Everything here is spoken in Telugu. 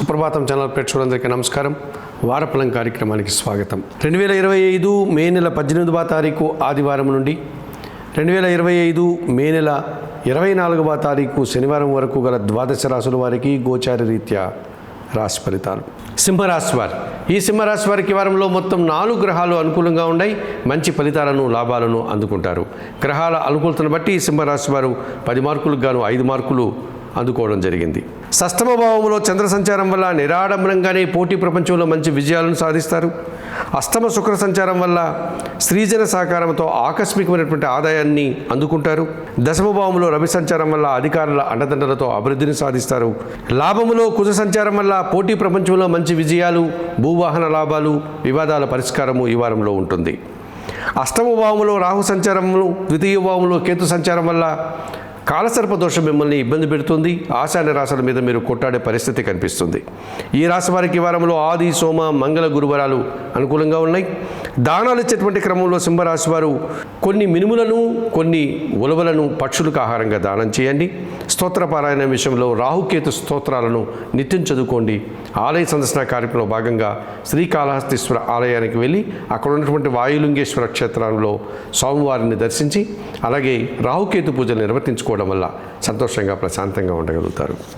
సుప్రభాతం ఛానల్ ప్రేక్షకులందరికీ నమస్కారం. వారఫలం కార్యక్రమానికి స్వాగతం. 2025 మే నెల 18వ తారీఖు ఆదివారం నుండి 2025 మే నెల 24వ తారీఖు శనివారం వరకు గల ద్వాదశ రాశుల వారికి గోచార రీత్యా రాశి ఫలితాలు. సింహరాశి వారు, ఈ సింహరాశి వారికి వారంలో మొత్తం 4 గ్రహాలు అనుకూలంగా ఉన్నాయి. మంచి ఫలితాలను, లాభాలను అందుకుంటారు. గ్రహాల అనుకూలతను బట్టి ఈ సింహరాశి వారు 10 మార్కులకు గాను 5 మార్కులు అందుకోవడం జరిగింది. షష్టమ భావంలో చంద్ర సంచారం వల్ల నిరాడంబరంగానే పోటీ ప్రపంచంలో మంచి విజయాలను సాధిస్తారు. అష్టమ శుక్ర సంచారం వల్ల స్త్రీజన సహకారంతో ఆకస్మికమైనటువంటి ఆదాయాన్ని అందుకుంటారు. దశమ భావంలో రవి సంచారం వల్ల అధికారుల అండదండలతో అభివృద్ధిని సాధిస్తారు. లాభములో కుజ సంచారం వల్ల పోటీ ప్రపంచంలో మంచి విజయాలు, భూవాహన లాభాలు, వివాదాల పరిష్కారము ఈ వారంలో ఉంటుంది. అష్టమ భావంలో రాహు సంచారము, ద్వితీయ భావంలో కేతు సంచారం వల్ల కాలసర్ప దోషం మిమ్మల్ని ఇబ్బంది పెడుతుంది. ఆశా నిరాశల మీద మీరు కొట్టాడే పరిస్థితి కనిపిస్తుంది. ఈ రాశి వారికి వారంలో ఆది, సోమ, మంగళ, గురువారాలు అనుకూలంగా ఉన్నాయి. దానాలు ఇచ్చేటువంటి క్రమంలో సింహరాశి వారు కొన్ని మినుములను, కొన్ని ఉలవలను పక్షులకు ఆహారంగా దానం చేయండి. స్తోత్ర పారాయణ విషయంలో రాహుకేతు స్తోత్రాలను నిత్యం చదువుకోండి. ఆలయ సందర్శన కార్యక్రమంలో భాగంగా శ్రీకాళహస్తీశ్వర ఆలయానికి వెళ్ళి అక్కడ ఉన్నటువంటి వాయులింగేశ్వర క్షేత్రంలో స్వామివారిని దర్శించి అలాగే రాహుకేతు పూజలు నిర్వర్తించుకోవడం వల్ల సంతోషంగా, ప్రశాంతంగా ఉండగలుగుతారు.